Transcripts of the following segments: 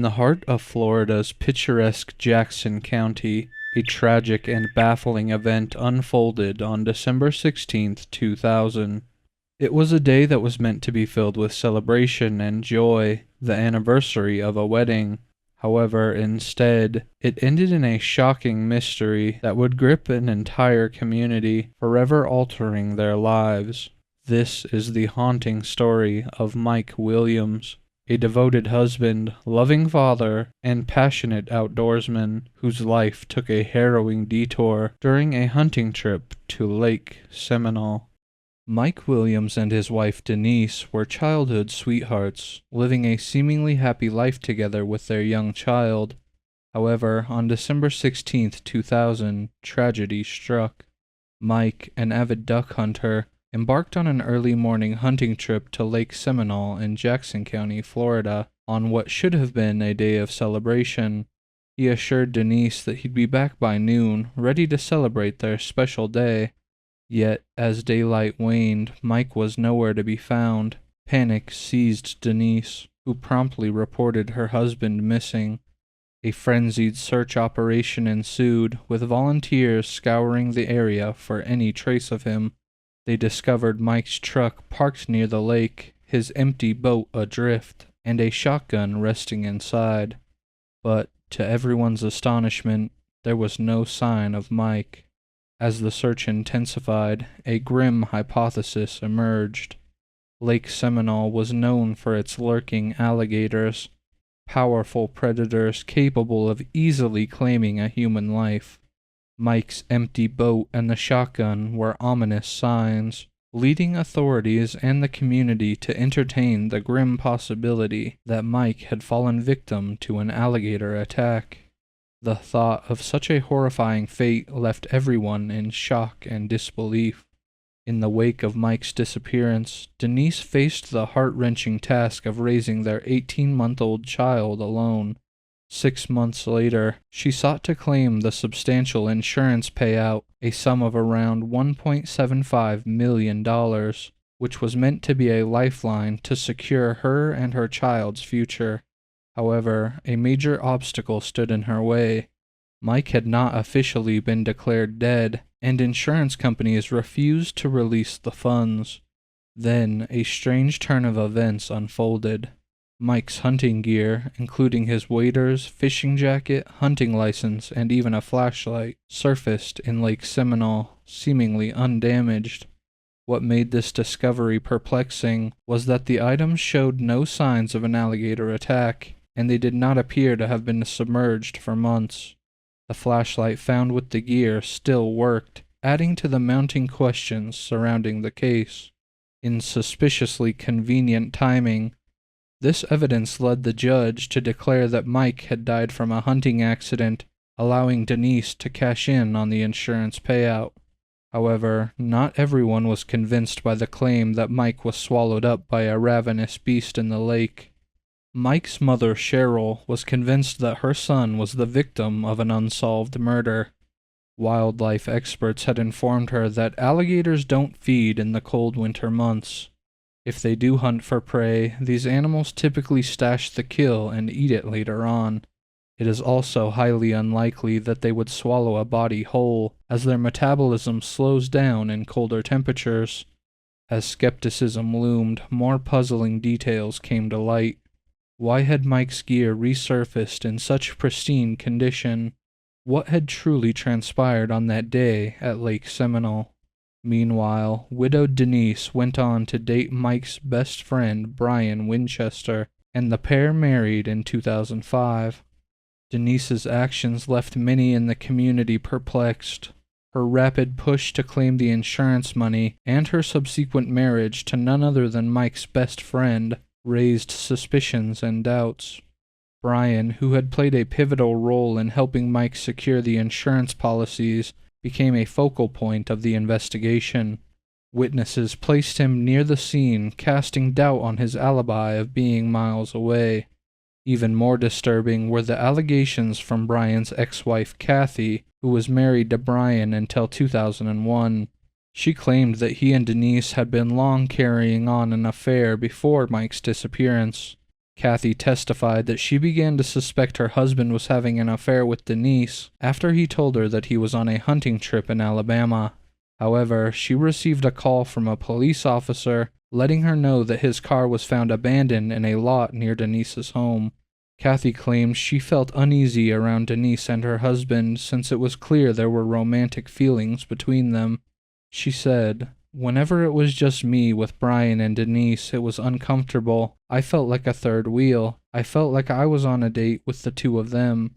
the heart of Florida's picturesque Jackson County, a tragic and baffling event unfolded on December 16, 2000. It was a day that was meant to be filled with celebration and joy, the anniversary of a wedding. However, instead, it ended in a shocking mystery that would grip an entire community, forever altering their lives. This is the haunting story of Mike Williams, a devoted husband, loving father, and passionate outdoorsman whose life took a harrowing detour during a hunting trip to Lake Seminole. Mike Williams and his wife Denise were childhood sweethearts, living a seemingly happy life together with their young child. However, on December 16, 2000, tragedy struck. Mike, an avid duck hunter, embarked on an early morning hunting trip to Lake Seminole in Jackson County, Florida, on what should have been a day of celebration. He assured Denise that he'd be back by noon, ready to celebrate their special day. Yet, as daylight waned, Mike was nowhere to be found. Panic seized Denise, who promptly reported her husband missing. A frenzied search operation ensued, with volunteers scouring the area for any trace of him. They discovered Mike's truck parked near the lake, his empty boat adrift, and a shotgun resting inside. But, to everyone's astonishment, there was no sign of Mike. As the search intensified, a grim hypothesis emerged. Lake Seminole was known for its lurking alligators, powerful predators capable of easily claiming a human life. Mike's empty boat and the shotgun were ominous signs, leading authorities and the community to entertain the grim possibility that Mike had fallen victim to an alligator attack. The thought of such a horrifying fate left everyone in shock and disbelief. In the wake of Mike's disappearance, Denise faced the heart-wrenching task of raising their 18-month-old child alone. 6 months later, she sought to claim the substantial insurance payout, a sum of around $1.75 million, which was meant to be a lifeline to secure her and her child's future. However, a major obstacle stood in her way. Mike had not officially been declared dead, and insurance companies refused to release the funds. Then, a strange turn of events unfolded. Mike's hunting gear, including his waders, fishing jacket, hunting license, and even a flashlight, surfaced in Lake Seminole, seemingly undamaged. What made this discovery perplexing was that the items showed no signs of an alligator attack, and they did not appear to have been submerged for months. The flashlight found with the gear still worked, adding to the mounting questions surrounding the case. In suspiciously convenient timing, this evidence led the judge to declare that Mike had died from a hunting accident, allowing Denise to cash in on the insurance payout. However, not everyone was convinced by the claim that Mike was swallowed up by a ravenous beast in the lake. Mike's mother, Cheryl, was convinced that her son was the victim of an unsolved murder. Wildlife experts had informed her that alligators don't feed in the cold winter months. If they do hunt for prey, these animals typically stash the kill and eat it later on. It is also highly unlikely that they would swallow a body whole, as their metabolism slows down in colder temperatures. As skepticism loomed, more puzzling details came to light. Why had Mike's gear resurfaced in such pristine condition? What had truly transpired on that day at Lake Seminole? Meanwhile, widowed Denise went on to date Mike's best friend Brian Winchester, and the pair married in 2005. Denise's actions left many in the community perplexed. Her rapid push to claim the insurance money and her subsequent marriage to none other than Mike's best friend raised suspicions and doubts. Brian, who had played a pivotal role in helping Mike secure the insurance policies, became a focal point of the investigation. Witnesses placed him near the scene, casting doubt on his alibi of being miles away. Even more disturbing were the allegations from Brian's ex-wife Kathy, who was married to Brian until 2001. She claimed that he and Denise had been long carrying on an affair before Mike's disappearance. Kathy testified that she began to suspect her husband was having an affair with Denise after he told her that he was on a hunting trip in Alabama. However, she received a call from a police officer letting her know that his car was found abandoned in a lot near Denise's home. Kathy claimed she felt uneasy around Denise and her husband since it was clear there were romantic feelings between them. She said, "Whenever it was just me with Brian and Denise, it was uncomfortable. I felt like a third wheel. I felt like I was on a date with the two of them."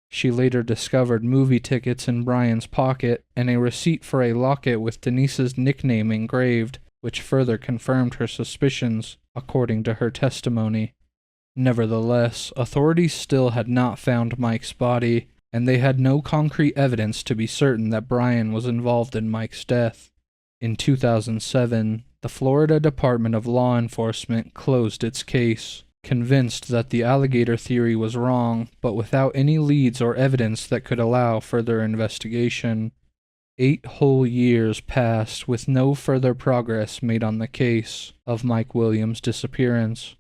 She later discovered movie tickets in Brian's pocket and a receipt for a locket with Denise's nickname engraved, which further confirmed her suspicions, according to her testimony. Nevertheless, authorities still had not found Mike's body, and they had no concrete evidence to be certain that Brian was involved in Mike's death. In 2007, the Florida Department of Law Enforcement closed its case, convinced that the alligator theory was wrong, but without any leads or evidence that could allow further investigation. 8 whole years passed with no further progress made on the case of Mike Williams' disappearance.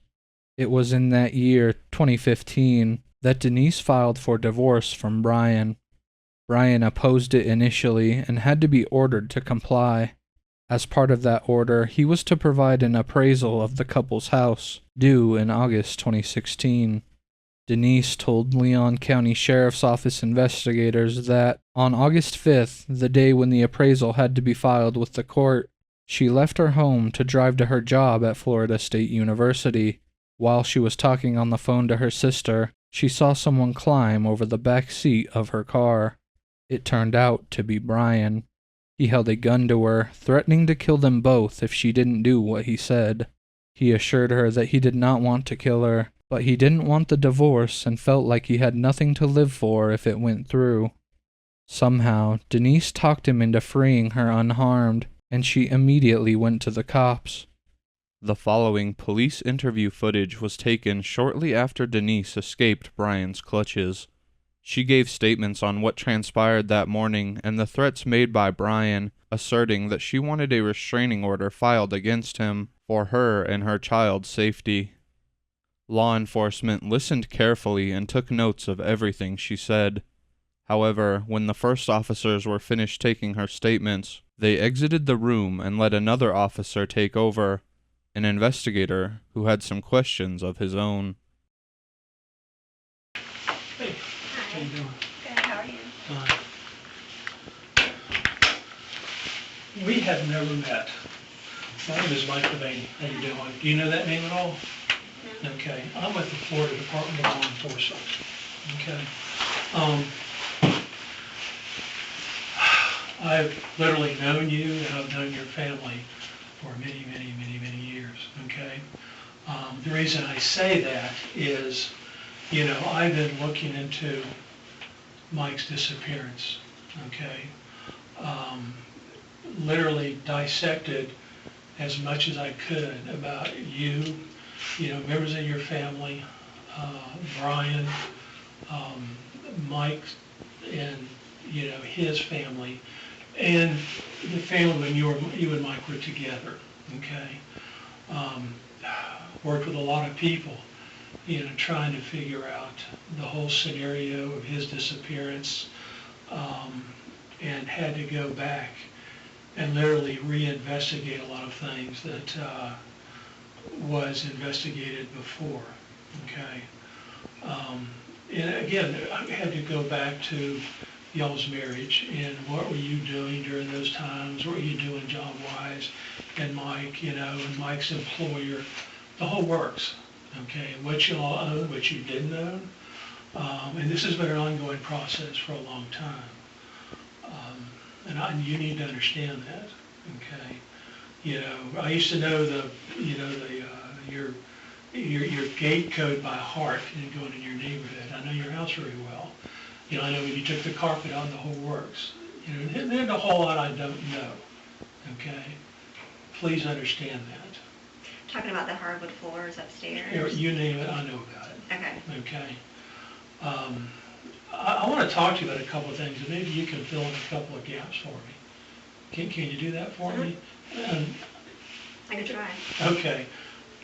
It was in that year, 2015, that Denise filed for divorce from Brian. Brian opposed it initially and had to be ordered to comply. As part of that order, he was to provide an appraisal of the couple's house, due in August 2016. Denise told Leon County Sheriff's Office investigators that, on August 5th, the day when the appraisal had to be filed with the court, she left her home to drive to her job at Florida State University. While she was talking on the phone to her sister, she saw someone climb over the back seat of her car. It turned out to be Brian. He held a gun to her, threatening to kill them both if she didn't do what he said. He assured her that he did not want to kill her, but he didn't want the divorce and felt like he had nothing to live for if it went through. Somehow, Denise talked him into freeing her unharmed, and she immediately went to the cops. The following police interview footage was taken shortly after Denise escaped Brian's clutches. She gave statements on what transpired that morning and the threats made by Brian, asserting that she wanted a restraining order filed against him for her and her child's safety. Law enforcement listened carefully and took notes of everything she said. However, when the first officers were finished taking her statements, they exited the room and let another officer take over, an investigator who had some questions of his own. Hey, how you doing? Good, how are you? We have never met. My name is Mike Devaney. How you doing? Do you know that name at all? No. Okay. I'm with the Florida Department of Law Enforcement. Okay. I've literally known you and I've known your family for many, many, many, many years. Okay. The reason I say that is, I've been looking into Mike's disappearance. Okay. Literally dissected as much as I could about you, members of your family, Brian, Mike, and his family, and the family when you and Mike were together. Okay, worked with a lot of people, trying to figure out the whole scenario of his disappearance, and had to go back and literally reinvestigate a lot of things that was investigated before. Okay. And again, I had to go back to y'all's marriage and what were you doing during those times? What were you doing job-wise? And Mike, and Mike's employer, the whole works. Okay, what you all own, what you didn't own. And this has been an ongoing process for a long time. And you need to understand that, okay? I used to know your gate code by heart going in your neighborhood. I know your house very well. I know when you took the carpet out, the whole works. And there's a whole lot I don't know, okay? Please understand that. Talking about the hardwood floors upstairs? You name it, I know about it. Okay. Okay. I want to talk to you about a couple of things, and maybe you can fill in a couple of gaps for me. Can you do that for me? I could try. Okay.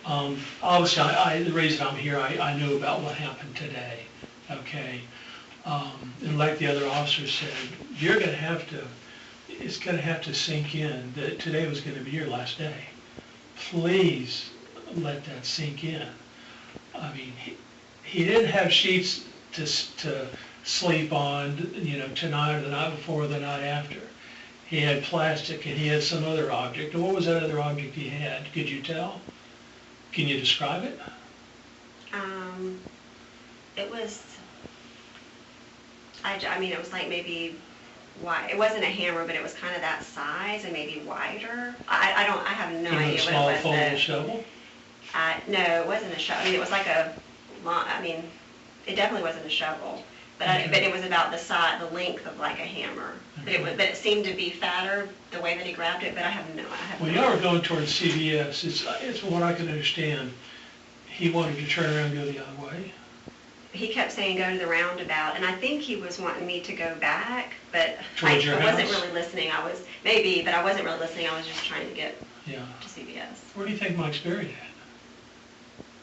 Obviously, the reason I'm here, I knew about what happened today, okay? And like the other officer said, you're gonna have to, it's gonna have to sink in that today was gonna be your last day. Please let that sink in. I mean, he didn't have sheets to sleep on, you know, tonight or the night before or the night after. He had plastic and he had some other object. And what was that other object he had? Could you tell? Can you describe it? It was, I mean, it was like maybe wide. It wasn't a hammer, but it was kind of that size and maybe wider. I have no idea A what small it was. folding shovel? No, it wasn't a shovel. I mean, it was like a long, I mean, it definitely wasn't a shovel. But but it was about the size, the length of like a hammer. But but it seemed to be fatter the way that he grabbed it. But I have no. Well, y'all were going towards CVS. It's from what I can understand. He wanted to turn around and go the other way. He kept saying go to the roundabout, and I think he was wanting me to go back, but Towards your I wasn't house? really listening. I was maybe, but I wasn't really listening. I was just trying to get Yeah. to CVS. Where do you think Mike's buried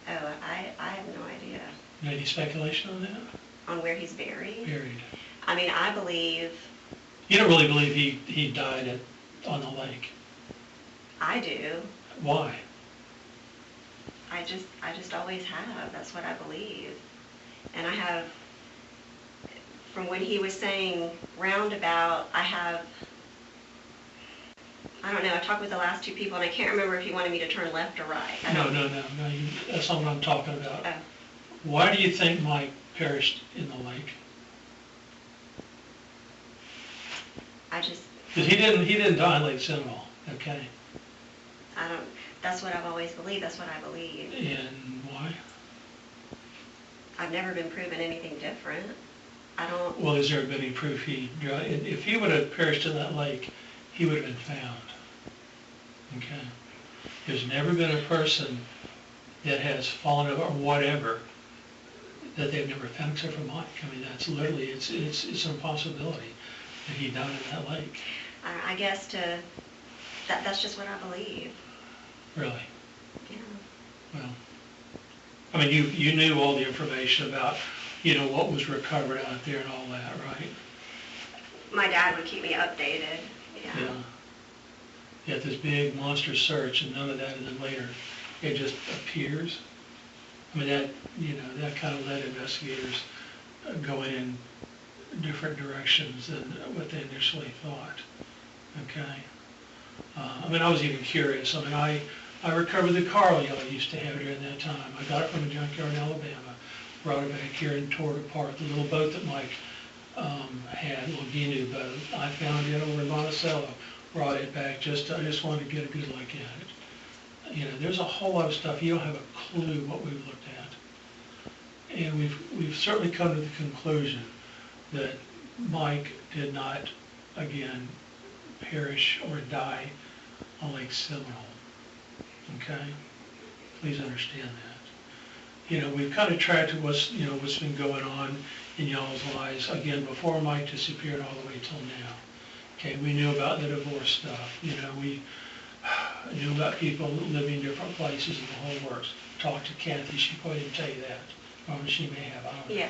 at? Oh, I have no idea Any speculation on that? on where he's buried. Buried. I mean, I believe, You don't really believe he died on the lake? I do. Why? I just always have. That's what I believe. And I have, from when he was saying roundabout, I don't know, I talked with the last two people, and I can't remember if he wanted me to turn left or right. No, that's not what I'm talking about. Oh. Why do you think Mike perished in the lake? Because he didn't die in Lake Seminole, okay? That's what I've always believed. That's what I believe. And why? I've never been proven anything different. Well, has there been any proof if he would have perished in that lake, he would have been found, okay? There's never been a person that has fallen over or whatever that they've never found except for Mike. I mean, that's literally, it's an impossibility that he died in that lake. I guess that's just what I believe. Really? Yeah. Well, I mean, you knew all the information about, you know, what was recovered out there and all that, right? My dad would keep me updated. Yeah. You had this big monster search and none of that, and then later it just appears. I mean, that kind of led investigators going in different directions than what they initially thought, okay? I mean, I was even curious. I mean, I recovered the car y'all used to have during that time. I got it from a junkyard in Alabama, brought it back here and tore it apart. The little boat that Mike had, a little Ginu boat, I found it over in Monticello, brought it back. I just wanted to get a good look at it. You know, there's a whole lot of stuff. You don't have a clue what we've looked at. And we've certainly come to the conclusion that Mike did not, again, perish or die on Lake Seminole. Okay? Please understand that. You know, we've kind of tracked what's been going on in y'all's lives, again, before Mike disappeared all the way till now. Okay, we knew about the divorce stuff. You know, we knew about people living in different places and the whole works. Talked to Kathy, she probably didn't tell you that. Or she may have, I don't know. Yeah.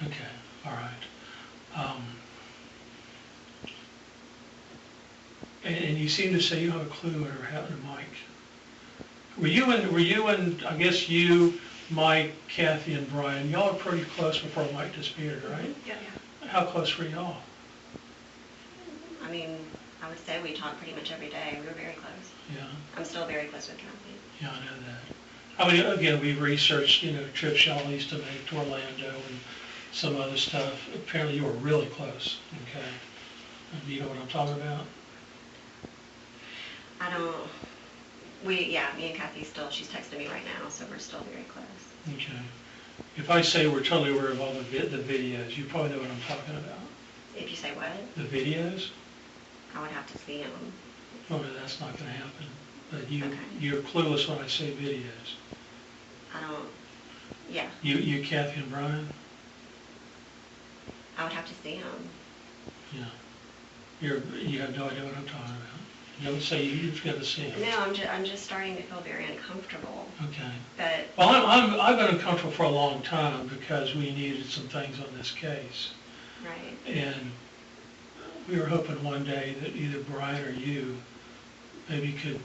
Okay, all right. And you seem to say you don't have a clue what happened to Mike. Were you and I guess you, Mike, Kathy, and Brian, y'all are pretty close before Mike disappeared, right? Yeah. How close were y'all? I mean, I would say we talked pretty much every day. We were very close. Yeah. I'm still very close with Kathy. Yeah, I know that. I mean, again, we've researched, you know, trips y'all used to make to Orlando and some other stuff. Apparently you were really close, okay? Do you know what I'm talking about? Me and Kathy she's texting me right now, so we're still very close. Okay. If I say we're totally aware of all the videos, you probably know what I'm talking about. If you say what? The videos? I would have to see them. Oh, no, that's not going to happen. But Okay. you're clueless when I say videos. Yeah. You, Kathy, and Brian? I would have to see them. Yeah. You have no idea what I'm talking about. Don't say you've got to see him. No, I'm just starting to feel very uncomfortable. Okay. But Well, I've been uncomfortable for a long time because we needed some things on this case. right, And we were hoping one day that either Brian or you maybe could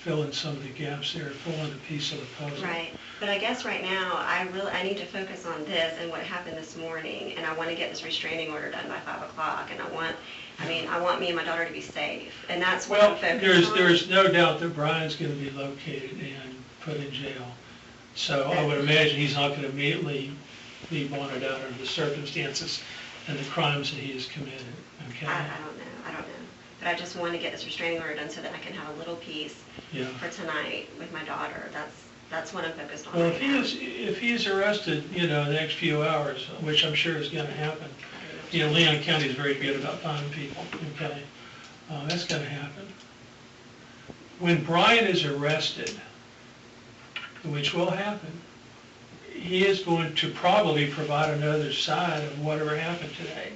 fill in some of the gaps there, fill in a piece of the puzzle. right. But I guess right now I need to focus on this and what happened this morning, and I want to get this restraining order done by 5 o'clock, and I want me and my daughter to be safe, and that's what Well, I'm focused on. there's no doubt that Brian's going to be located and put in jail. So I would imagine he's not going to immediately be bonded out under the circumstances and the crimes that he has committed, okay? I don't know. But I just want to get this restraining order done so that I can have a little peace Yeah. for tonight with my daughter. That's what I'm focused on Well, right now. if he's arrested, in the next few hours, which I'm sure is going to happen, Leon County is very good about finding people, okay? That's going to happen. When Brian is arrested, which will happen, he is going to probably provide another side of whatever happened today.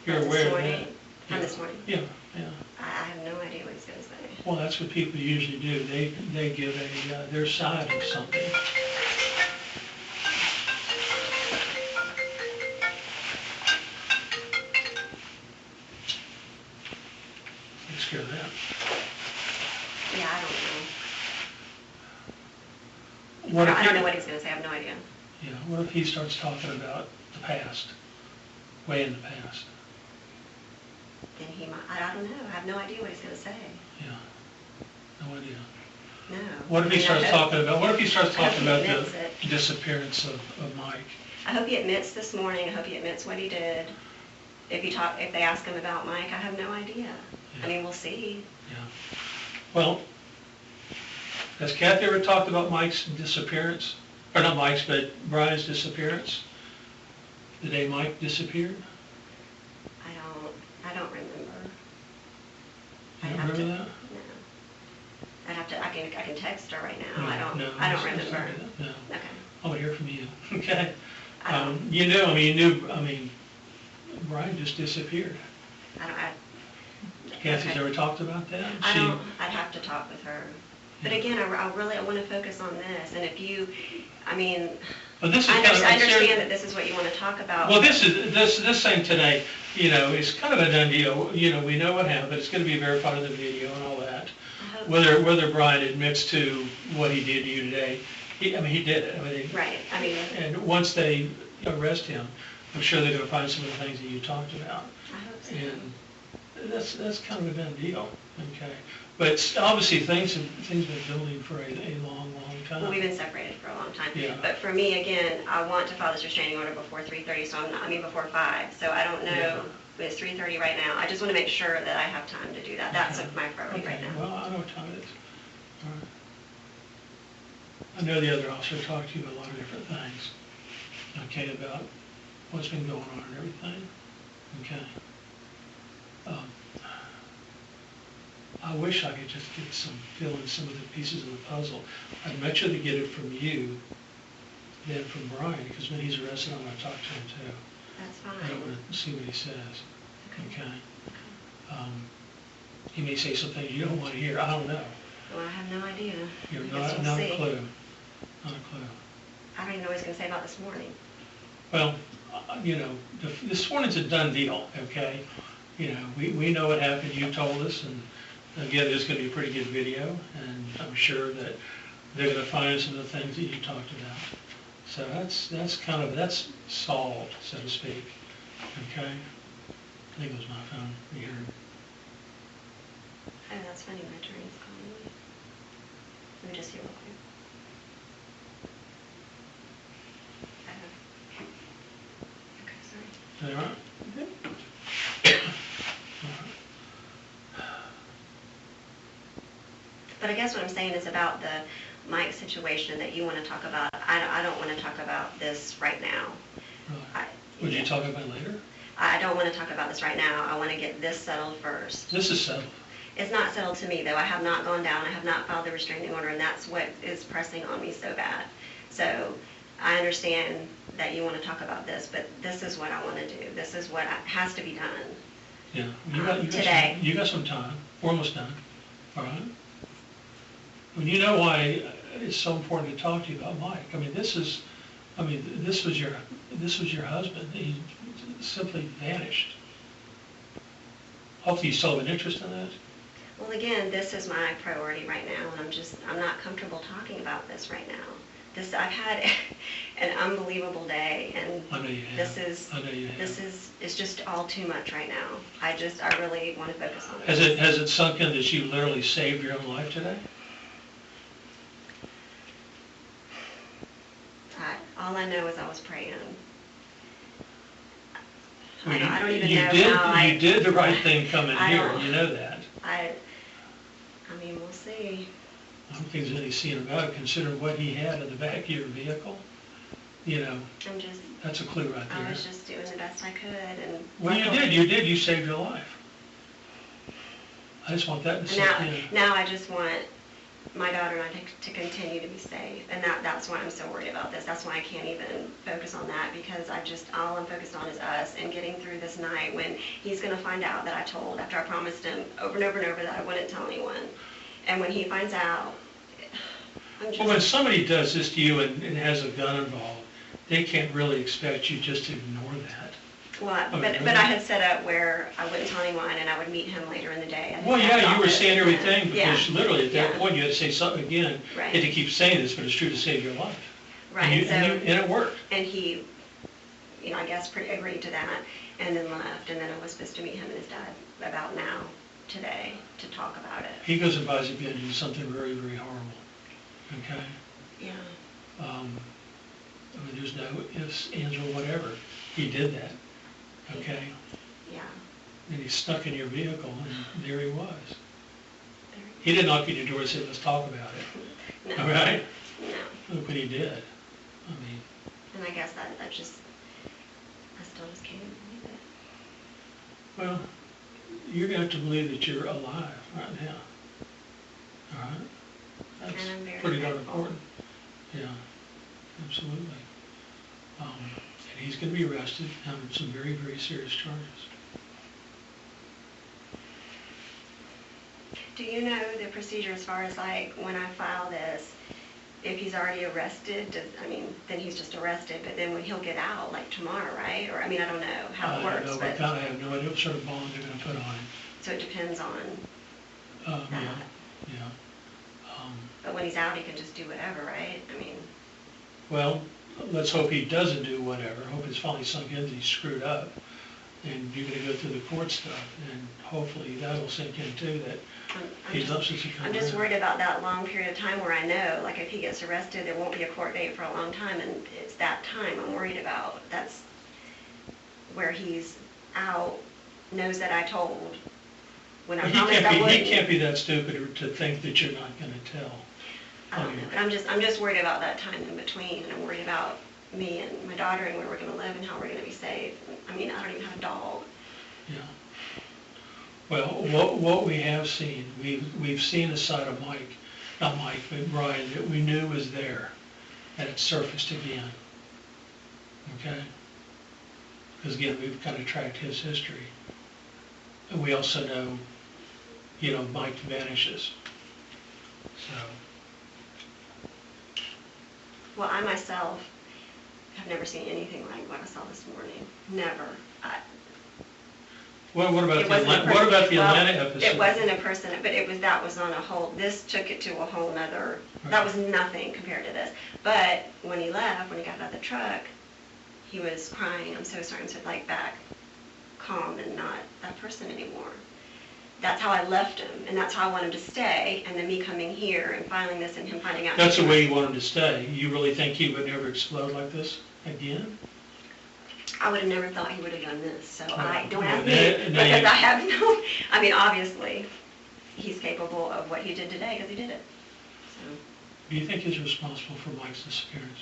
You're From aware this of morning? that? From this morning? Yeah, yeah. I have no idea what he's going to say. Well, that's what people usually do. They give their side of something. Take care of that. Yeah, I don't know. What if I don't know he- what he's going to say. I have no idea. Yeah, what if he starts talking about the past, way in the past? Then he might, I don't know. I have no idea what he's going to say. Yeah, no idea. No. What if he I mean, starts I hope- talking about, what if he starts I hope talking he about admits the it. disappearance of Mike? I hope he admits this morning. I hope he admits what he did. If they ask him about Mike, I have no idea. Yeah. I mean, we'll see. Yeah. Well, has Kathy ever talked about Mike's disappearance? Or not Mike's, but Brian's disappearance? The day Mike disappeared? I don't remember. You I'd don't have remember to- that? No. I'd have to, I can text her right now. No, I don't it's remember. not that. No. Okay. I want to hear from you, okay? I don't- Brian just disappeared. I Kathy's okay. ever talked about that? I'd have to talk with her. But Yeah. again, I want to focus on this, and if you, I mean, But this is I kind of understand that this is what you want to talk about. Well, this thing today, is kind of a done deal. We know what happened. It's going to be verified in the video and all that. I hope- Whether Brian admits to what he did to you today, he did it. Right, I mean, And once they arrest him, I'm sure they're going to find some of the things that you talked about. I hope so. And that's kind of a done deal, okay? But obviously, things have been building for a long, long time. Well, we've been separated for a long time. Yeah. But for me, again, I want to file this restraining order before 3:30, before 5. So I don't know, Yeah. it's 3:30 right now. I just want to make sure that I have time to do that. That's Okay. my priority right Okay, now. well, I know what time it is. All right. I know the other officer talked to you about a lot of different things, okay, about what's been going on and everything, okay? I wish I could just fill in some of the pieces of the puzzle. I'd much rather get it from you than from Brian, because when he's arrested, I'm gonna talk to him too. That's I fine. want to see what he says, Okay. okay? He may say some things you don't want to hear, I don't know. Well, I have no idea. You're I guess we'll not see. a clue, not a clue. I don't even know what he's going to say about this morning. Well, this morning's a done deal, okay? We know what happened, you told us, and again, there's gonna be a pretty good video, and I'm sure that they're gonna find some of the things that you talked about. So that's solved, so to speak, okay? I think it was my phone, you heard. Oh, that's funny, my attorney's calling me. Let me just hear real quick. Okay, sorry. Is that all right? But I guess what I'm saying is about the Mike situation that you want to talk about. I don't want to talk about this right now. Really? I- Would you talk about it later? I don't want to talk about this right now. I want to get this settled first. This is settled. It's not settled to me, though. I have not gone down. I have not filed the restraining order, and that's what is pressing on me so bad. So I understand that you want to talk about this, but this is what I want to do. This is what has to be done. Yeah. Today. You got some time, we're almost done, all right? Well, you know why it's so important to talk to you about Mike. I mean, this was your husband. He simply vanished. Hopefully you still have an interest in that. Well, again, this is my priority right now, and I'm not comfortable talking about this right now. I've had an unbelievable day, and I know you have. I know you have. it's just all too much right now. I really want to focus on Has this. it sunk in that you literally saved your own life today? All I know is I was praying. Well, I don't even you know did, how you did the right thing coming I here, don't- you know that. I mean, we'll see. I don't think there's any sin about it, considering what he had in the back of your vehicle. You know, I'm just, that's a clue right I there. was just doing the best I could, and Well, you saved your life. I just want that to sink in. now I just want my daughter and I to continue to be safe, and that's why I'm so worried about this. That's why I can't even focus on that, because all I'm focused on is us and getting through this night when he's going to find out that after I promised him over and over and over that I wouldn't tell anyone. And when he finds out, Well, when somebody does this to you and has a gun involved, they can't really expect you just to ignore that. well, but I had set up where I wouldn't tell anyone, and I would meet him later in the day. Well, yeah, you were saying everything, Yeah. because literally at that Yeah. point, you had to say something again. Right. You had to keep saying this, but it's true to save your life. Right. And it worked. And he, I guess, agreed to that, and then left. And then I was supposed to meet him and his dad about now, today, to talk about it. He goes and buys a gun to do something very, very horrible. Okay? Yeah. I mean, there's no ifs, ands, or whatever. He did that. Okay? Yeah. And he stuck in your vehicle, and there he was. There. He didn't knock on your door and say, let's talk about it. No. All right? No. Look what he did. I mean, And I guess I still just can't believe it. well, you're going to have to believe that you're alive right now. All right? That's And I'm very pretty darn thankful. important. Yeah, absolutely. And he's going to be arrested on some very, very serious charges. Do you know the procedure as far as like when I file this, if he's already arrested, then he's just arrested, but then when he'll get out, like tomorrow, right? Or, I don't know how it works, No, but, I have no idea what sort of bond they're going to put on him. so it depends on Yeah, that. yeah. But when he's out, he can just do whatever, right? Well, let's hope he doesn't do whatever. Hope it's finally sunk in that he's screwed up. And you're going to go through the court stuff, and hopefully that'll sink in too, that he's up since he come I'm just around. worried about that long period of time where I know, like if he gets arrested, there won't be a court date for a long time, and it's that time I'm worried about. That's where he's out, knows that I told when I But promised I wouldn't. he can't be that stupid to think that you're not going to tell. I don't know, but I'm just worried about that time in between, and I'm worried about me and my daughter and where we're going to live and how we're going to be safe. I don't even have a dog. Yeah. Well, what we have seen, we've seen a side of Mike, not Mike, but Brian, that we knew was there, and it surfaced again. Okay? Because again, we've kind of tracked his history. And we also know, Mike vanishes. So, Well, I myself have never seen anything like what I saw this morning. Never. well, what about It wasn't a what about the well, Atlanta episode? It wasn't a person, but that was on a whole, this took it to a whole nother, that was nothing compared to this. But when he left, when he got out of the truck, he was crying, I'm so sorry, I'm so back calm and not that person anymore. That's how I left him, and that's how I want him to stay, and then me coming here and filing this and him finding out. That's the way you want him to stay. You really think he would never explode like this again? I would have never thought he would have done this, so don't ask Well, me, now because I have no, obviously, he's capable of what he did today, because he did it. So, Do you think he's responsible for Mike's disappearance?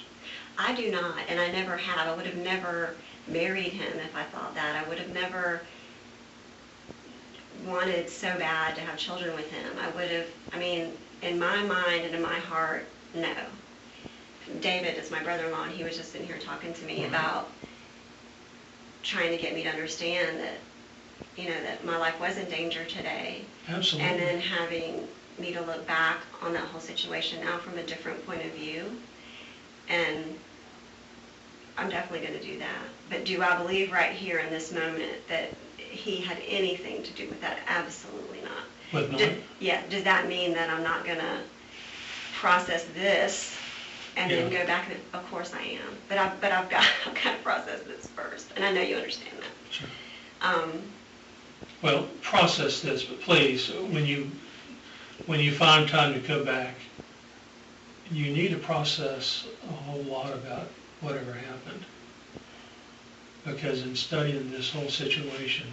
I do not, and I never have. I would have never married him if I thought that. I would have never wanted so bad to have children with him. I would have, in my mind and in my heart, no. David is my brother-in-law, and he was just in here talking to me about trying to get me to understand that, that my life was in danger today. Absolutely. And then having me to look back on that whole situation now from a different point of view. And I'm definitely going to do that. But do I believe right here in this moment that he had anything to do with that? Absolutely not. But not, Yeah, does that mean that I'm not going to process this and then Yeah. go back? And, of course I am. But I've got to process this first. And I know you understand that. sure. Um, Well, process this, but please, when you find time to go back, you need to process a whole lot about whatever happened. Because in studying this whole situation,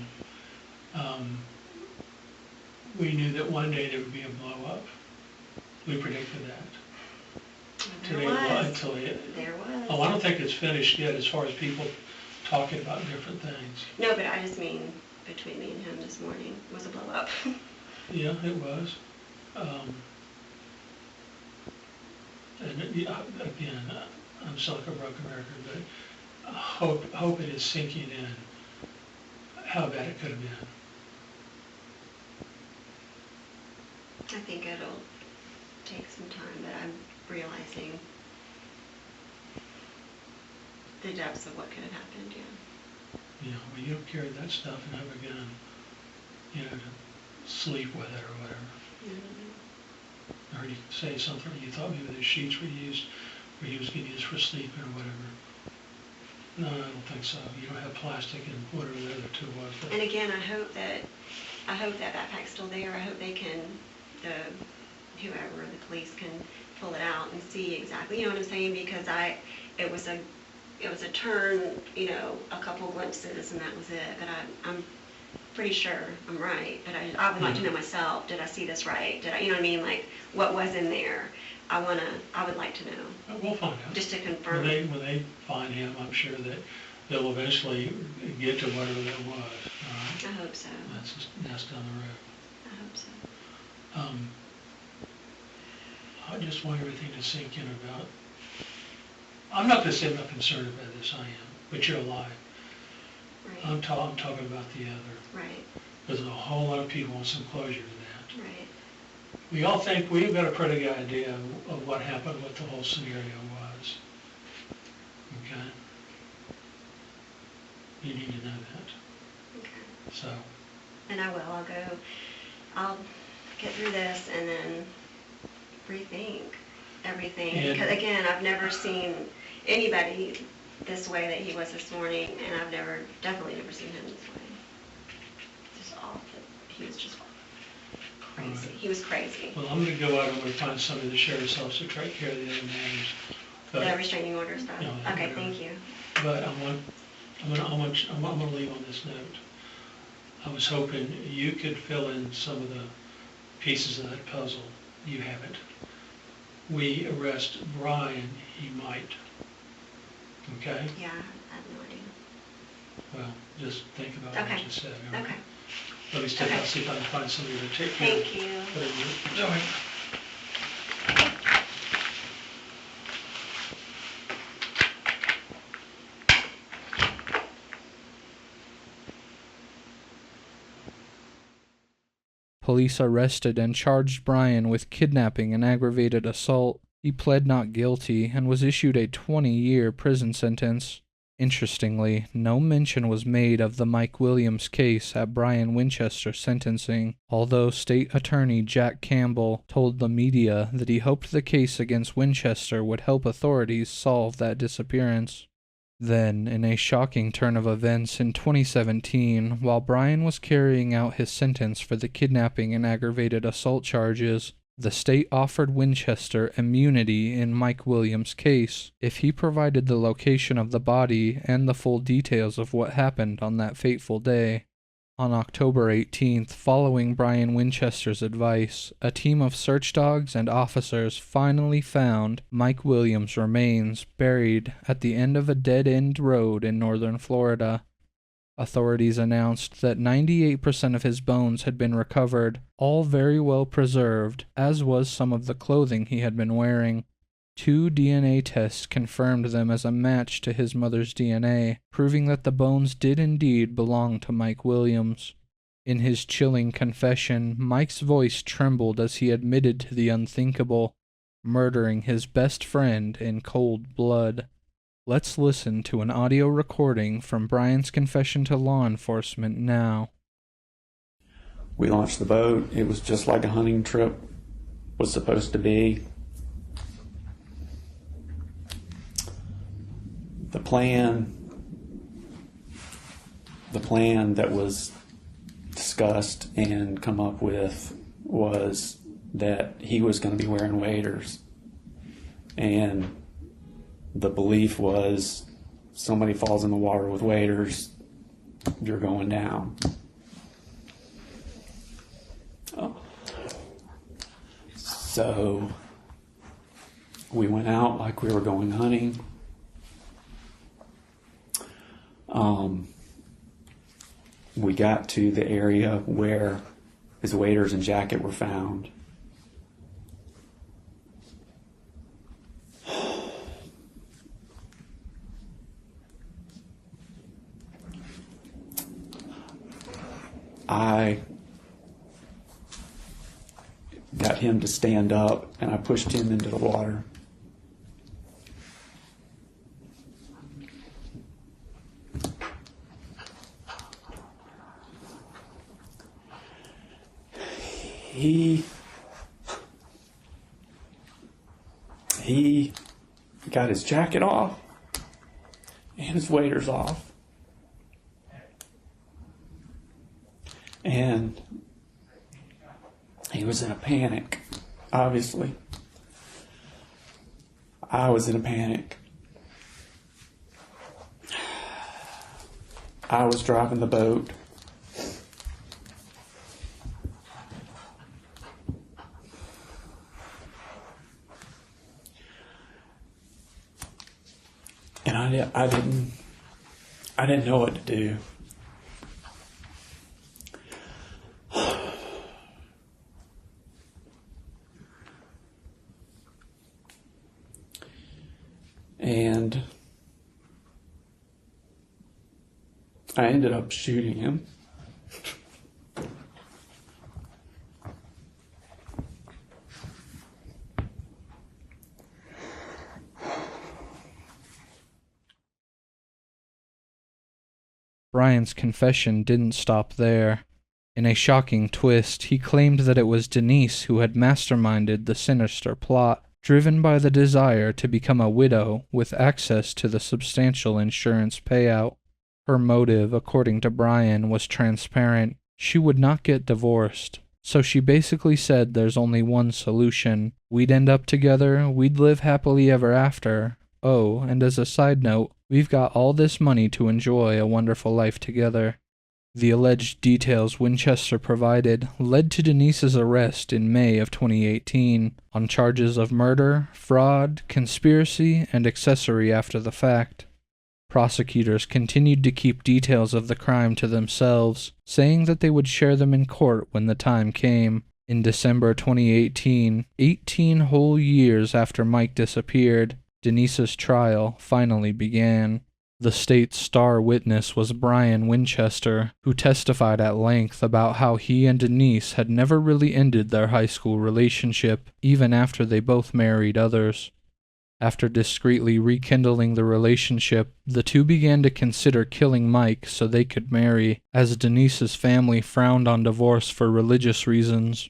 we knew that one day there would be a blow up. We predicted that. there was. Until it, There was. oh, I don't think it's finished yet as far as people talking about different things. No, but I just mean between me and him this morning was a blow up. Yeah, it was. Yeah, again, I'm still like a broken record, but I hope it is sinking in how bad it could have been. I think it'll take some time, but I'm realizing the depths of what could have happened, yeah. You know, when you don't carry that stuff and have a gun, you know, to sleep with it or whatever. Mm-hmm. I heard you say something, you thought maybe the sheets were used, or he was getting used for sleeping or whatever. No, I don't think so. You don't have plastic and whatever the other two was. But And again, I hope that backpack's still there. I hope they can, whoever, the police can pull it out and see exactly, you know what I'm saying? Because it was a turn, you know, a couple glimpses and that was it. But I'm pretty sure I'm right. But I would like to know myself, did I see this right? Did I, you know what I mean? Like, what was in there? I would like to know. we'll find out. Just to confirm. When they find him, I'm sure that they'll eventually get to whatever that was. All right? I hope so. That's down the road. I hope so. I just want everything to sink in about. I'm not going to say I'm not concerned about this. I am, but you're alive. Right. I'm talking about the other. Right. There's a whole lot of people want some closure to that. Right. We all think we've got a pretty good idea of what happened, what the whole scenario was. Okay? You need to know that. Okay. So, And I will. I'll get through this and then rethink everything. And- Because again, I've never seen anybody this way that he was this morning, and I've definitely never seen him this way. Just off. He was just crazy. Right. He was crazy. well, I'm going to go out and I'm going to find somebody to sheriff's office to take care of the other matters. The But, restraining order stuff. No, Okay, no. thank you. but I'm going to leave on this note. I was hoping you could fill in some of the pieces of that puzzle. You haven't. We arrest Brian, he might. Okay? Yeah, I have no idea. Well, just think about what Okay. you said. all right? Okay. Let me step Okay. out, see if I can find somebody to take care of Thank you. whatever you're doing. Police arrested and charged Brian with kidnapping and aggravated assault. He pled not guilty and was issued a 20-year prison sentence. Interestingly, no mention was made of the Mike Williams case at Brian Winchester's sentencing, although State Attorney Jack Campbell told the media that he hoped the case against Winchester would help authorities solve that disappearance. Then, in a shocking turn of events in 2017, while Brian was carrying out his sentence for the kidnapping and aggravated assault charges, the state offered Winchester immunity in Mike Williams' case if he provided the location of the body and the full details of what happened on that fateful day. On October 18th, following Brian Winchester's advice, a team of search dogs and officers finally found Mike Williams' remains buried at the end of a dead-end road in northern Florida. Authorities announced that 98% of his bones had been recovered, all very well preserved, as was some of the clothing he had been wearing. 2 DNA tests confirmed them as a match to his mother's DNA, proving that the bones did indeed belong to Mike Williams. In his chilling confession, Mike's voice trembled as he admitted to the unthinkable, murdering his best friend in cold blood. Let's listen to an audio recording from Brian's confession to law enforcement now. We launched the boat. It was just like a hunting trip was supposed to be. The plan that was discussed and come up with was that he was going to be wearing waders. And the belief was somebody falls in the water with waders, you're going down. So we went out like we were going hunting. We got to the area where his waders and jacket were found. I got him to stand up and I pushed him into the water. He got his jacket off and his waders off. And he was in a panic, obviously. I was in a panic. I was driving the boat. And I didn't know what to do. And I ended up shooting him. Brian's confession didn't stop there. In a shocking twist, he claimed that it was Denise who had masterminded the sinister plot, driven by the desire to become a widow with access to the substantial insurance payout. Her motive, according to Brian, was transparent. She would not get divorced. So she basically said there's only one solution. We'd end up together, we'd live happily ever after. Oh, and as a side note, we've got all this money to enjoy a wonderful life together. The alleged details Winchester provided led to Denise's arrest in May of 2018 on charges of murder, fraud, conspiracy, and accessory after the fact. Prosecutors continued to keep details of the crime to themselves, saying that they would share them in court when the time came. In December 2018, 18 whole years after Mike disappeared, Denise's trial finally began. The state's star witness was Brian Winchester, who testified at length about how he and Denise had never really ended their high school relationship, even after they both married others. After discreetly rekindling the relationship, the two began to consider killing Mike so they could marry, as Denise's family frowned on divorce for religious reasons.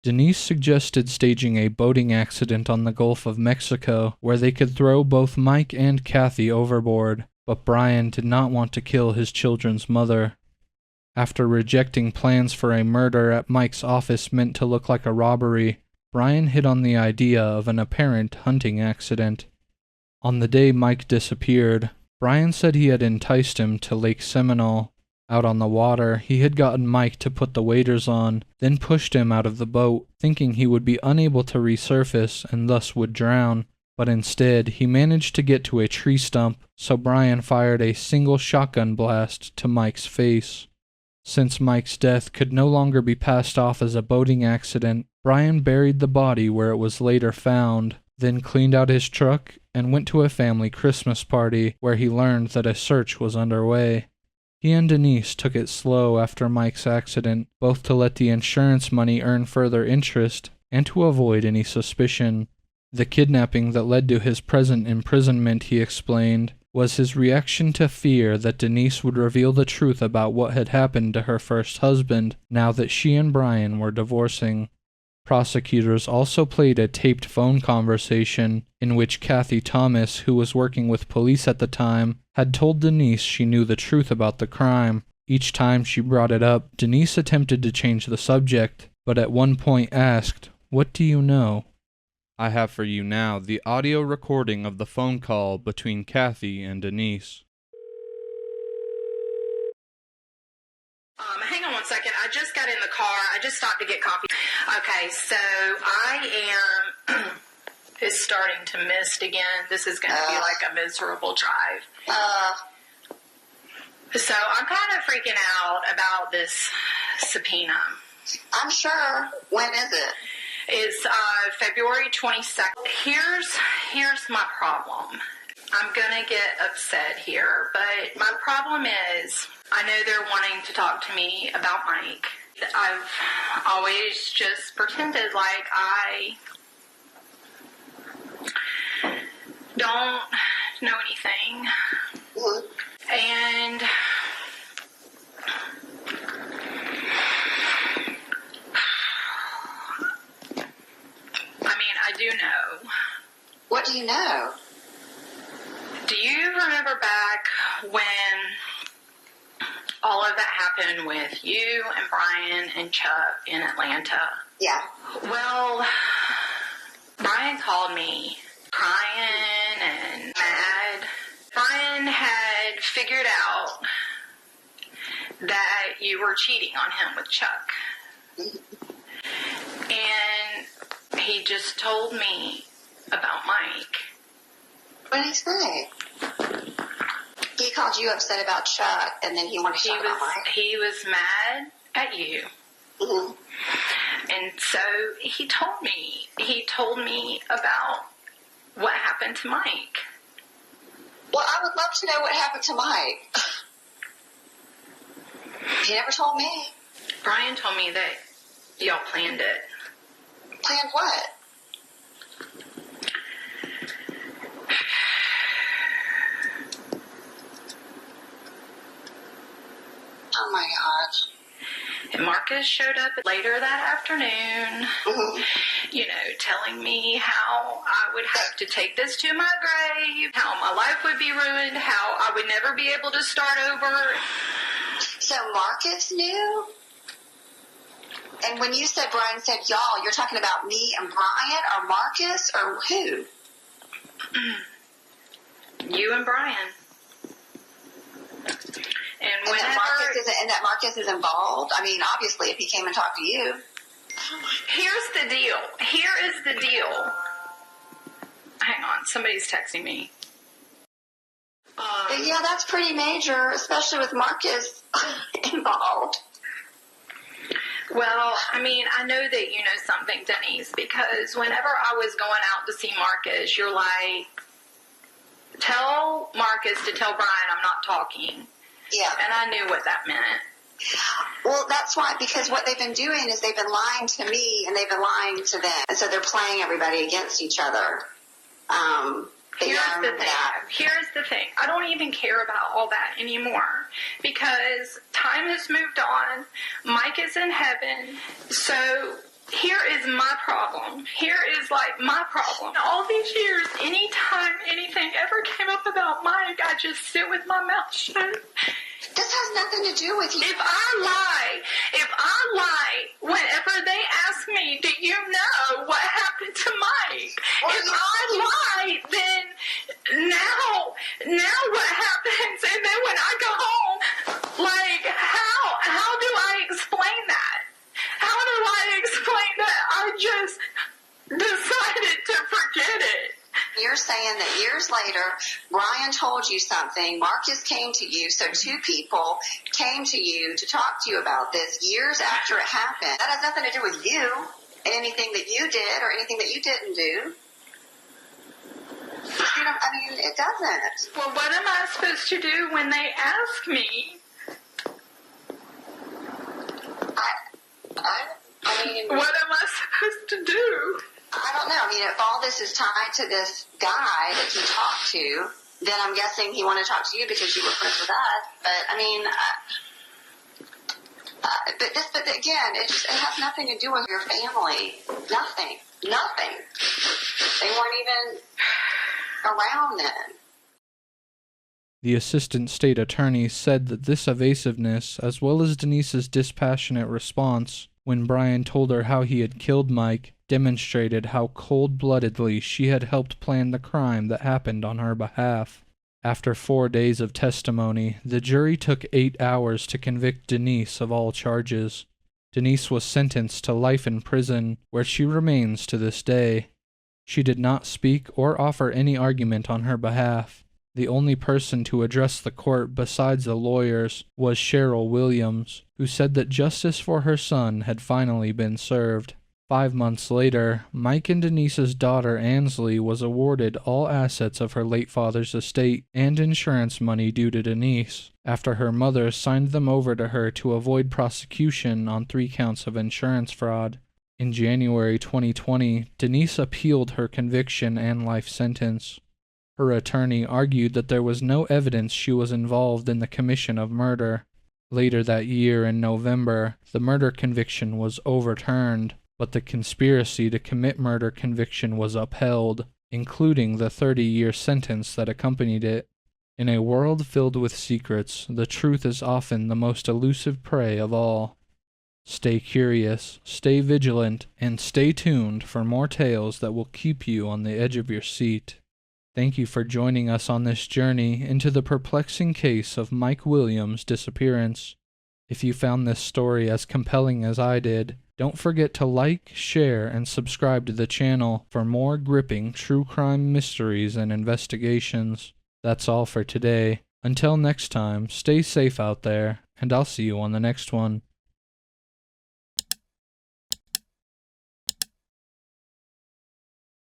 Denise suggested staging a boating accident on the Gulf of Mexico where they could throw both Mike and Kathy overboard, but Brian did not want to kill his children's mother. After rejecting plans for a murder at Mike's office meant to look like a robbery, Brian hit on the idea of an apparent hunting accident. On the day Mike disappeared, Brian said he had enticed him to Lake Seminole. Out on the water, he had gotten Mike to put the waders on, then pushed him out of the boat, thinking he would be unable to resurface and thus would drown. But instead, he managed to get to a tree stump, so Brian fired a single shotgun blast to Mike's face. Since Mike's death could no longer be passed off as a boating accident, Brian buried the body where it was later found, then cleaned out his truck and went to a family Christmas party where he learned that a search was underway. He and Denise took it slow after Mike's accident, both to let the insurance money earn further interest and to avoid any suspicion. The kidnapping that led to his present imprisonment, he explained, was his reaction to fear that Denise would reveal the truth about what had happened to her first husband now that she and Brian were divorcing. Prosecutors also played a taped phone conversation in which Kathy Thomas, who was working with police at the time, had told Denise she knew the truth about the crime. Each time she brought it up, Denise attempted to change the subject, but at one point asked, "What do you know?" I have for you now the audio recording of the phone call between Kathy and Denise. Hang on one second. I just got in the car. I just stopped to get coffee. Okay, so I am is starting to mist again. This is going to be like a miserable drive. So I'm kind of freaking out about this subpoena. I'm sure. When is it? It's February 22nd. Here's my problem. I'm going to get upset here, but my problem is I know they're wanting to talk to me about Mike. I've always just pretended like I don't know anything. Mm-hmm. And I mean, I do know. What do you know? Do you remember back when all of that happened with you and Brian and Chuck in Atlanta? Yeah. Well, Brian called me crying and mad. Brian had figured out that you were cheating on him with Chuck. And he just told me about Mike. What did he say? He called you upset about Chuck, and then he wanted to talk about Mike? He was mad at you. Mm-hmm. And so he told me about what happened to Mike. Well, I would love to know what happened to Mike. He never told me. Brian told me that y'all planned it. Planned what? Oh my gosh. And Marcus showed up later that afternoon, Mm-hmm. telling me how I would have to take this to my grave, how my life would be ruined, how I would never be able to start over. So Marcus knew? And when you said Brian said y'all, you're talking about me and Brian or Marcus or who? You and Brian. And whenever... that Marcus is involved? I mean, obviously, if he came and talked to you. Here's the deal. Here is the deal. Hang on. Somebody's texting me. But yeah, that's pretty major, especially with Marcus involved. Well, I mean, I know that you know something, Denise, because whenever I was going out to see Marcus, you're like, tell Marcus to tell Brian I'm not talking. Yeah. And I knew what that meant. Well, that's why, because what they've been doing is they've been lying to me and they've been lying to them. And so they're playing everybody against each other. Here's the thing. I don't even care about all that anymore because time has moved on. Mike is in heaven. So here is my problem. Here is my problem. All these years, anytime anything ever came up about Mike, I just sit with my mouth shut. This has nothing to do with you. If I lie, whenever they ask me, do you know what happened to Mike? If I lie, then now what happens? And then when I go home, how do I explain that? How do I explain that I just decided to forget it? You're saying that years later, Brian told you something, Marcus came to you, so two people came to you to talk to you about this years after it happened. That has nothing to do with you and anything that you did or anything that you didn't do. It doesn't. Well, what am I supposed to do when they ask me mean, What am I supposed to do? I don't know. I mean, if all this is tied to this guy that he talked to, then I'm guessing he wanted to talk to you because you were friends with us. But I mean, but again, it has nothing to do with your family. Nothing. They weren't even around then. The assistant state attorney said that this evasiveness, as well as Denise's dispassionate response when Brian told her how he had killed Mike, demonstrated how cold-bloodedly she had helped plan the crime that happened on her behalf. After 4 days of testimony, the jury took 8 hours to convict Denise of all charges. Denise was sentenced to life in prison, where she remains to this day. She did not speak or offer any argument on her behalf. The only person to address the court besides the lawyers was Cheryl Williams, who said that justice for her son had finally been served. 5 months later, Mike and Denise's daughter Ansley was awarded all assets of her late father's estate and insurance money due to Denise, after her mother signed them over to her to avoid prosecution on 3 counts of insurance fraud. In January 2020, Denise appealed her conviction and life sentence. Her attorney argued that there was no evidence she was involved in the commission of murder. Later that year, in November, the murder conviction was overturned, but the conspiracy to commit murder conviction was upheld, including the 30-year sentence that accompanied it. In a world filled with secrets, the truth is often the most elusive prey of all. Stay curious, stay vigilant, and stay tuned for more tales that will keep you on the edge of your seat. Thank you for joining us on this journey into the perplexing case of Mike Williams' disappearance. If you found this story as compelling as I did, don't forget to like, share, and subscribe to the channel for more gripping true crime mysteries and investigations. That's all for today. Until next time, stay safe out there, and I'll see you on the next one.